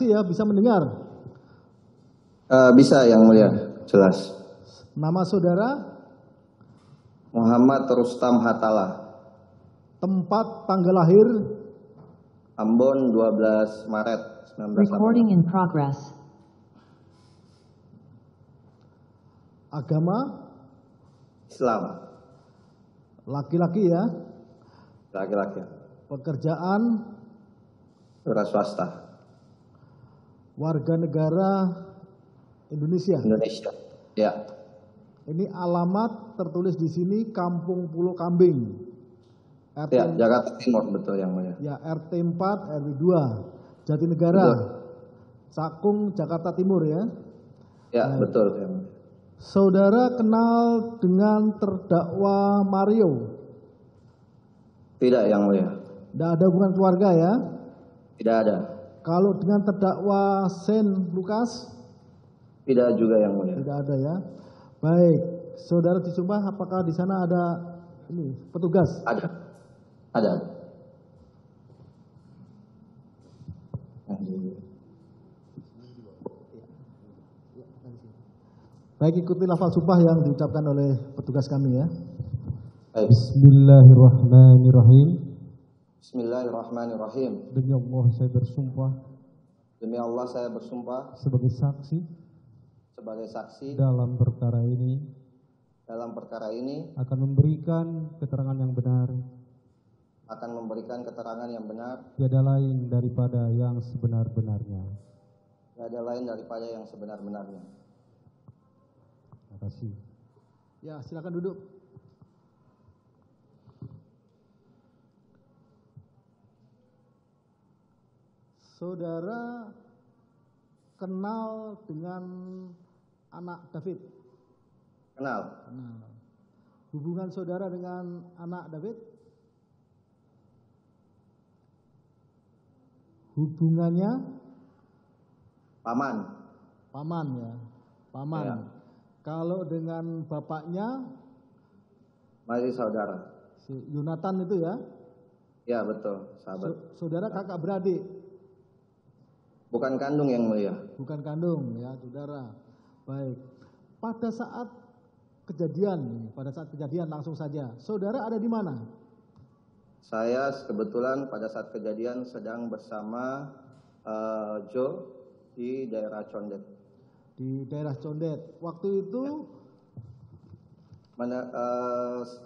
Ya, bisa mendengar. Bisa yang mulia, jelas. Nama saudara? Muhammad Rustam Hatala. Tempat tanggal lahir? Ambon 12 Maret 1988. Recording in progress. Agama? Islam. Laki-laki ya? Laki-laki. Pekerjaan? Wira swasta. Warga negara Indonesia? Indonesia. Ya. Ini alamat tertulis di sini Kampung Pulau Kambing. Ya, Jakarta Timur, betul yang mulia. Ya, RT 4 RW 2 Jatinegara. Betul. Cakung, Jakarta Timur ya? Ya, betul yang mulia. Saudara kenal dengan terdakwa Mario? Tidak yang mulia. Tidak ada hubungan keluarga ya? Tidak ada. Kalau dengan terdakwa Saint Lukas? Tidak juga yang mulia. Tidak ada ya. Baik, saudara disumpah apakah di sana ada ini petugas? Ada. Ada. Baik, ikuti lafal sumpah yang diucapkan oleh petugas kami ya. Baik. Bismillahirrahmanirrahim. Bismillahirrahmanirrahim. Demi Allah saya bersumpah. Demi Allah saya bersumpah. Sebagai saksi. Sebagai saksi. Dalam perkara ini. Dalam perkara ini. Akan memberikan keterangan yang benar. Akan memberikan keterangan yang benar. Tiada lain daripada yang sebenar-benarnya. Tiada lain daripada yang sebenar-benarnya. Terima kasih. Ya, silakan duduk. Saudara kenal dengan anak David? Kenal. Kenal. Hubungan saudara dengan anak David? Hubungannya? Paman. Paman ya, paman. Ya. Kalau dengan bapaknya? Masih saudara. Si Yonatan itu ya? Ya betul, sahabat. Saudara kakak beradik? Bukan kandung yang mulia. Bukan kandung ya, saudara. Baik. Pada saat kejadian langsung saja, saudara ada di mana? Saya kebetulan pada saat kejadian sedang bersama Joe di daerah Condet. Di daerah Condet. Waktu itu?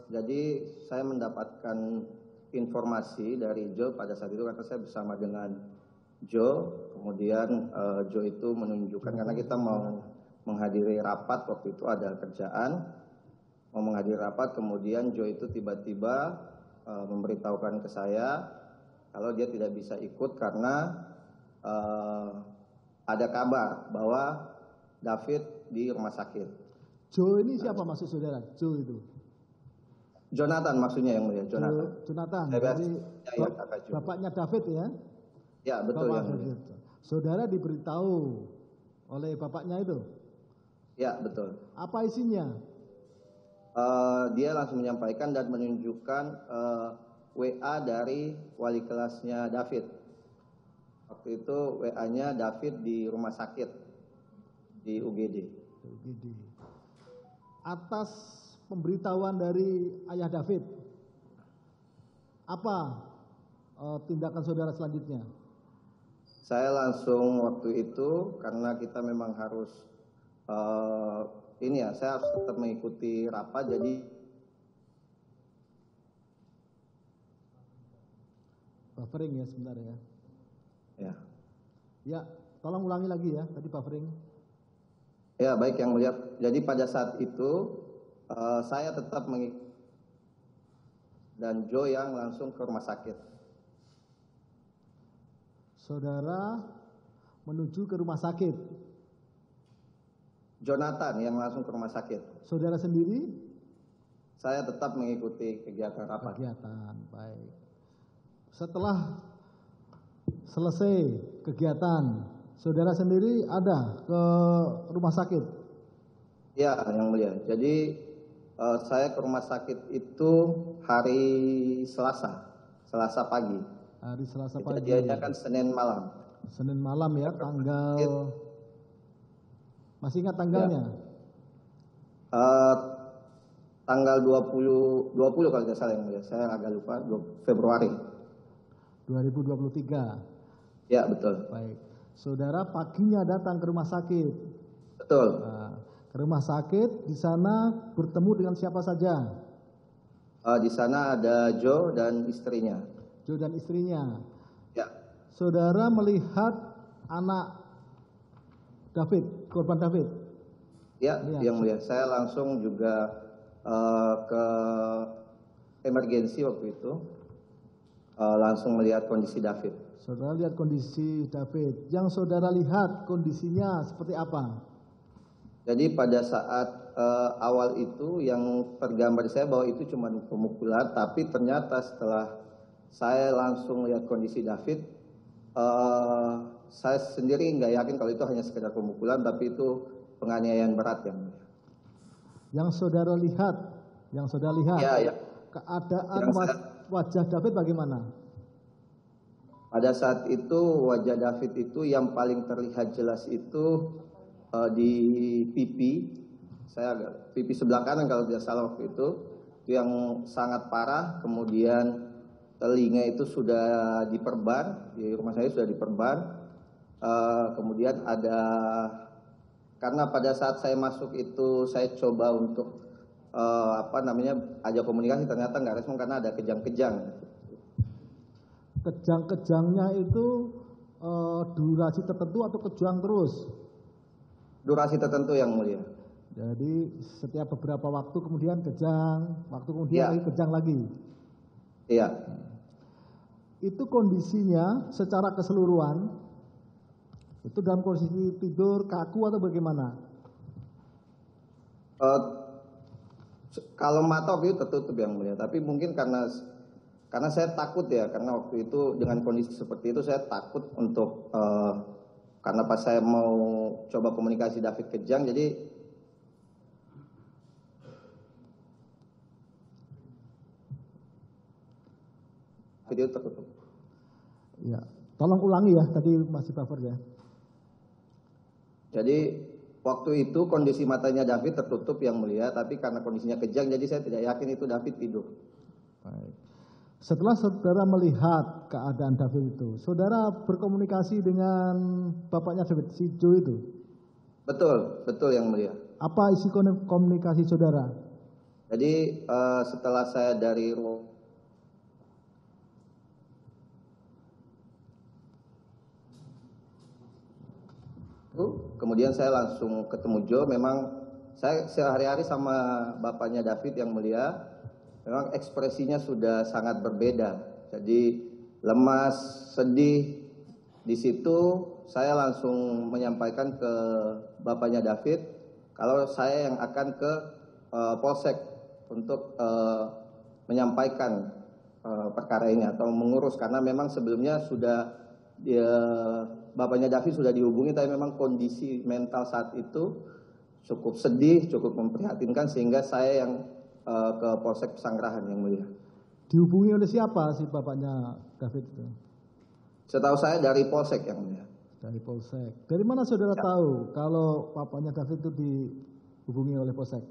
Jadi saya mendapatkan informasi dari Joe pada saat itu karena saya bersama dengan Joe, kemudian Joe itu menunjukkan karena kita mau menghadiri rapat waktu itu ada kerjaan, mau menghadiri rapat, kemudian Joe itu tiba-tiba memberitahukan ke saya kalau dia tidak bisa ikut karena ada kabar bahwa David di rumah sakit. Joe ini siapa maksud saudara? Joe itu? Jonathan maksudnya yang mulia, Jonathan. Jonathan, jadi ya, bapaknya David ya? Ya betul yang mulia. Saudara diberitahu oleh bapaknya itu? Ya betul. Apa isinya? Dia langsung menyampaikan dan menunjukkan WA dari wali kelasnya David. Waktu itu WA-nya David di rumah sakit di UGD. Atas pemberitahuan dari ayah David, apa tindakan saudara selanjutnya? Saya langsung waktu itu karena kita memang harus saya harus tetap mengikuti rapat, jadi buffering ya sebentar ya. Ya. Ya, tolong ulangi lagi ya, tadi buffering. Ya, baik yang mulia. Jadi pada saat itu saya tetap mengikuti dan Joe yang langsung ke rumah sakit. Saudara menuju ke rumah sakit. Jonathan yang langsung ke rumah sakit. Saudara sendiri? Saya tetap mengikuti kegiatan rapat. Kegiatan, baik. Setelah selesai kegiatan, saudara sendiri ada ke rumah sakit? Ya, yang mulia. Jadi saya ke rumah sakit itu hari Selasa pagi. Hari Selasa pagi. Kejadiannya kan Senin malam. Senin malam ya, tanggal, masih ingat tanggalnya? Tanggal 20 kalau tidak salah yang mulia, saya agak lupa, Februari. 2023. Ya, betul. Baik. Saudara paginya datang ke rumah sakit. Betul. Nah, ke rumah sakit, di sana bertemu dengan siapa saja? Di sana ada Joe dan istrinya. Joe dan istrinya. Ya. Saudara melihat anak David, korban David? Ya, yang mulia. Saya langsung juga ke emergensi waktu itu, langsung melihat kondisi David. Saudara lihat kondisi David. Yang saudara lihat kondisinya seperti apa? Jadi pada saat awal itu yang tergambar di saya bahwa itu cuma pemukulan, tapi ternyata setelah saya langsung lihat kondisi David, saya sendiri nggak yakin kalau itu hanya sekedar pemukulan, tapi itu penganiayaan berat yang mulia. Yang saudara lihat, Ya. keadaan wajah David bagaimana? Pada saat itu wajah David itu yang paling terlihat jelas itu di pipi. Pipi sebelah kanan kalau tidak salah waktu itu yang sangat parah. Kemudian telinga itu sudah diperban, di rumah saya sudah diperban. Kemudian ada, karena pada saat saya masuk itu saya coba untuk ajak komunikasi, ternyata nggak respon karena ada kejang-kejang. Kejang-kejangnya itu durasi tertentu atau kejang terus? Durasi tertentu yang mulia. Jadi setiap beberapa waktu kemudian kejang, waktu kemudian lagi kejang lagi. Iya. Itu kondisinya secara keseluruhan, itu dalam kondisi tidur kaku atau bagaimana? Kalau mata waktu itu tertutup yang mulia, tapi mungkin karena saya takut ya, karena waktu itu dengan kondisi seperti itu saya takut untuk karena pas saya mau coba komunikasi David kejang, jadi video tertutup. Ya, tolong ulangi ya, tadi masih buffer ya. Jadi waktu itu kondisi matanya David tertutup yang mulia, tapi karena kondisinya kejang, jadi saya tidak yakin itu David tidur. Baik. Setelah saudara melihat keadaan David itu, saudara berkomunikasi dengan bapaknya David, si Joe itu? Betul yang mulia. Apa isi komunikasi saudara? Jadi setelah saya dari kemudian saya langsung ketemu Joe. Memang saya sehari-hari sama bapaknya David yang mulia, memang ekspresinya sudah sangat berbeda. Jadi lemas, sedih. Di situ saya langsung menyampaikan ke bapaknya David kalau saya yang akan ke Polsek untuk menyampaikan perkara ini atau mengurus, karena memang sebelumnya sudah bapaknya David sudah dihubungi, tapi memang kondisi mental saat itu cukup sedih, cukup memprihatinkan, sehingga saya yang ke Polsek Pesanggerahan yang mulia. Dihubungi oleh siapa si bapaknya David itu? Setahu saya dari Polsek yang mulia. Dari Polsek. Dari mana saudara tahu kalau bapaknya David itu dihubungi oleh Polsek?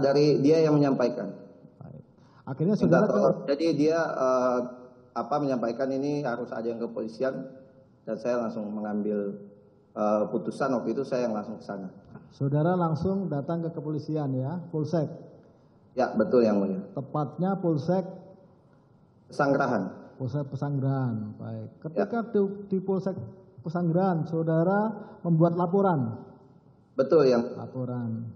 Dari dia yang menyampaikan. Baik. Akhirnya saudara jadi dia menyampaikan ini harus ada yang ke kepolisian, dan saya langsung mengambil putusan. Waktu itu saya yang langsung ke sana. Saudara langsung datang ke kepolisian ya, Polsek? Ya, betul yang mulia. Tepatnya Polsek Pesanggerahan. Polsek Pesanggerahan. Baik. Ketika di Polsek Pesanggerahan, saudara membuat laporan? Betul yang laporan.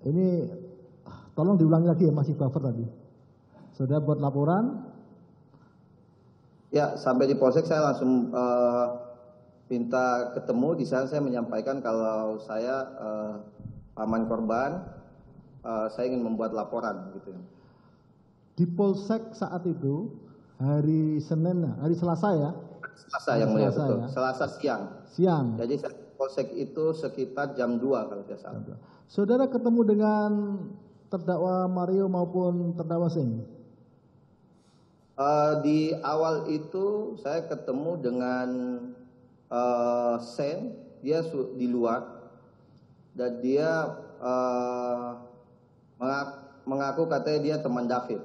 Ini tolong diulangi lagi ya, masih buffer tadi. Saudara buat laporan? Ya, sampai di Polsek saya langsung minta ketemu. Di sana saya menyampaikan kalau saya paman korban, saya ingin membuat laporan gitu. Di Polsek saat itu hari Selasa ya? Selasa yang mulia, betul. Ya? Selasa siang. Siang. Jadi Polsek itu sekitar jam 2 kalau tidak salah. Saudara ketemu dengan terdakwa Mario maupun terdakwa Sing? Di awal itu saya ketemu dengan Sen, dia di luar dan dia mengaku katanya dia teman David.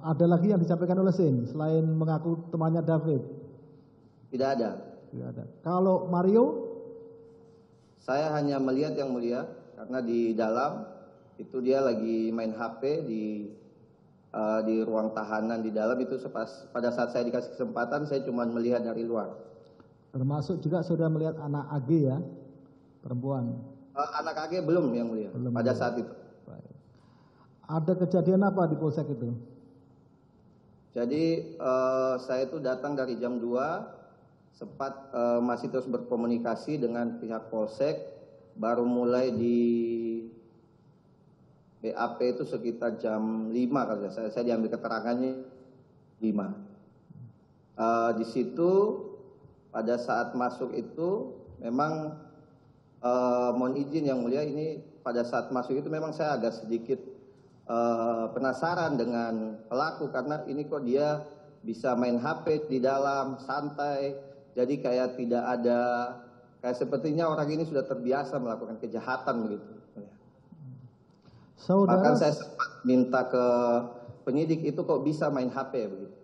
Ada lagi yang disampaikan oleh Sing selain mengaku temannya David? Tidak ada. Tidak ada. Kalau Mario? Saya hanya melihat yang mulia karena di dalam itu dia lagi main HP di ruang tahanan di dalam itu pada saat saya dikasih kesempatan saya cuma melihat dari luar. Termasuk juga sudah melihat anak AG ya, perempuan. Anak AG belum yang mulia Belum pada ya. saat itu. Baik. Ada kejadian apa di polsek itu? Jadi saya itu datang dari jam 2, sempat masih terus berkomunikasi dengan pihak polsek, baru mulai di BAP itu sekitar jam 5 kali ya. Saya diambil keterangannya 5. Di situ pada saat masuk itu memang mohon izin yang mulia, ini pada saat masuk itu memang saya agak sedikit penasaran dengan pelaku karena ini kok dia bisa main HP di dalam santai, jadi kayak tidak ada, kayak sepertinya orang ini sudah terbiasa melakukan kejahatan begitu. Bahkan saya sempat minta ke penyidik itu kok bisa main HP begitu.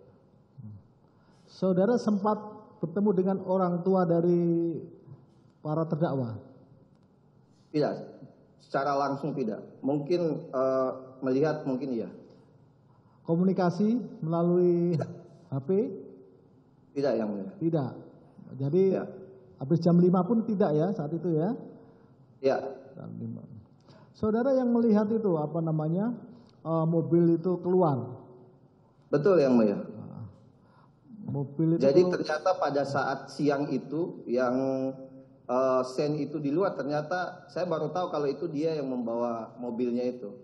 Saudara sempat bertemu dengan orang tua dari para terdakwa? Tidak, secara langsung tidak. Mungkin melihat mungkin iya. Komunikasi melalui HP? Tidak yang mulia. Tidak. Jadi Ya. habis jam 5 pun tidak ya saat itu ya? Ya. Jam 5. Saudara yang melihat itu apa namanya mobil itu keluar? Betul yang mulia. Mobil itu. Jadi ternyata pada saat siang itu yang Sen itu di luar, ternyata saya baru tahu kalau itu dia yang membawa mobilnya itu.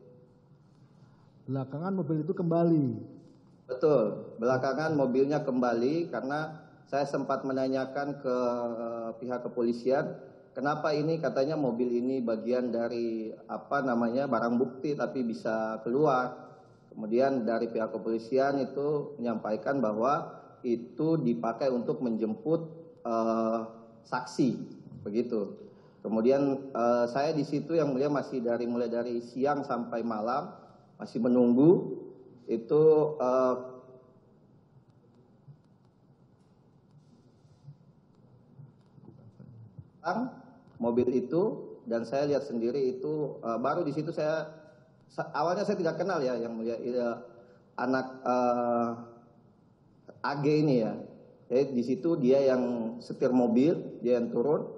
Belakangan mobil itu kembali. Betul, belakangan mobilnya kembali karena saya sempat menanyakan ke pihak kepolisian, kenapa ini katanya mobil ini bagian dari apa namanya barang bukti tapi bisa keluar. Kemudian dari pihak kepolisian itu menyampaikan bahwa itu dipakai untuk menjemput saksi, begitu. Kemudian saya di situ yang mulia masih mulai dari siang sampai malam masih menunggu itu mobil itu dan saya lihat sendiri itu baru di situ saya awalnya saya tidak kenal ya yang mulia anak AG ini ya. Jadi di situ dia yang setir mobil, dia yang turun,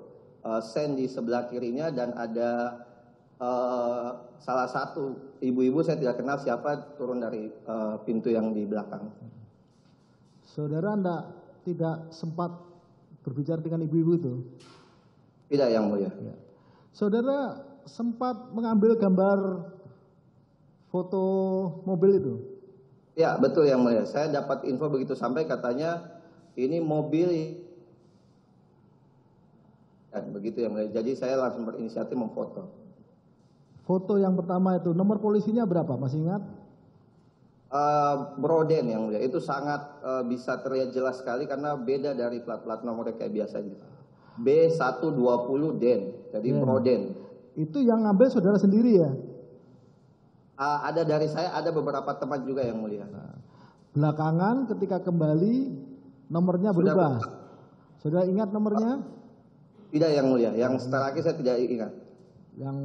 Sen di sebelah kirinya dan ada salah satu ibu-ibu saya tidak kenal siapa turun dari pintu yang di belakang. Saudara tidak sempat berbicara dengan ibu-ibu itu? Tidak yang mulia. Ya. Saudara sempat mengambil gambar foto mobil itu? Ya betul yang mulia. Saya dapat info begitu sampai katanya ini mobil dan begitu yang mulia. Jadi saya langsung berinisiatif memfoto. Foto yang pertama itu nomor polisinya berapa? Masih ingat? Broden yang mulia. Itu sangat bisa terlihat jelas sekali karena beda dari plat-plat nomornya kayak biasanya. B120 Den, jadi Broden. Itu yang ngambil saudara sendiri ya? Ada dari saya, ada beberapa teman juga yang mulia. Belakangan ketika kembali nomornya berubah. Saudara ingat nomornya? Tidak yang mulia, yang setelah lagi saya tidak ingat. Yang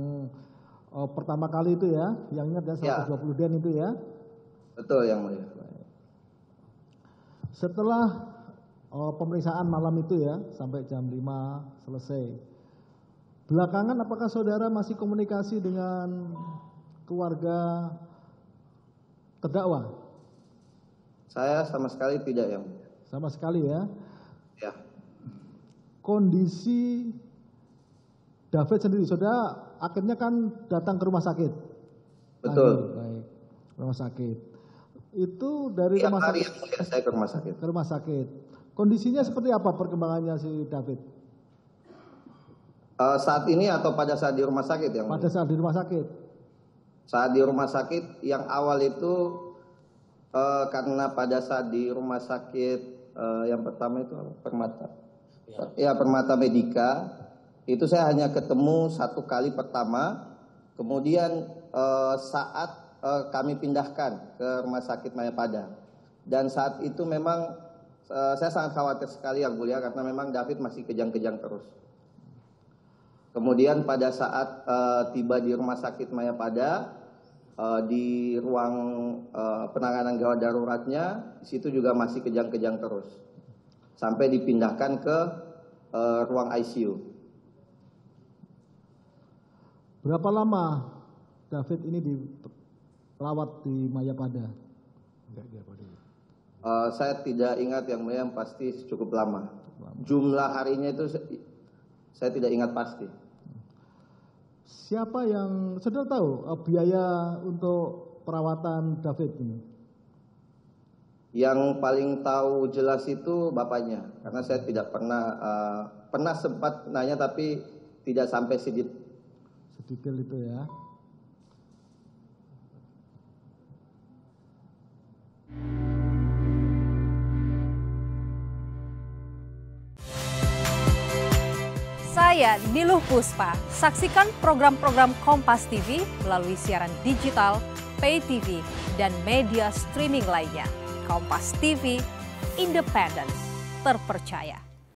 pertama kali itu ya, yang ingat ya 120 Den itu ya? Betul yang mulia. Setelah pemeriksaan malam itu ya, sampai jam 5 selesai. Belakangan apakah saudara masih komunikasi dengan keluarga terdakwa? Saya sama sekali tidak yang mulia. Sama sekali ya. Ya. Kondisi David sendiri, saudara akhirnya kan datang ke rumah sakit. Betul. Baik, rumah sakit. Itu dari rumah hari sakit. yang mulia saya ke rumah sakit. Ke rumah sakit. Kondisinya seperti apa perkembangannya si David? Saat ini atau pada saat di rumah sakit yang mulia? Pada saat di rumah sakit. Saat di rumah sakit yang awal itu karena pada saat di rumah sakit yang pertama itu Permata. Ya, Permata Medika. Itu saya hanya ketemu 1 kali pertama. Kemudian saat kami pindahkan ke rumah sakit Mayapada. Dan saat itu memang saya sangat khawatir sekali Yang Mulia karena memang David masih kejang-kejang terus. Kemudian pada saat tiba di rumah sakit Mayapada, di ruang penanganan gawat daruratnya, di situ juga masih kejang-kejang terus. Sampai dipindahkan ke ruang ICU. Berapa lama David ini dirawat di Mayapada? Saya tidak ingat Yang Mulia, yang pasti cukup lama. Jumlah harinya itu saya tidak ingat pasti. Siapa yang saudara tahu biaya untuk perawatan David ini? Yang paling tahu jelas itu bapaknya, karena saya tidak pernah sempat nanya tapi tidak sampai Sedetail itu ya. Saya Niluh Puspa. Saksikan program-program Kompas TV melalui siaran digital, pay TV, dan media streaming lainnya. Kompas TV, independen, terpercaya.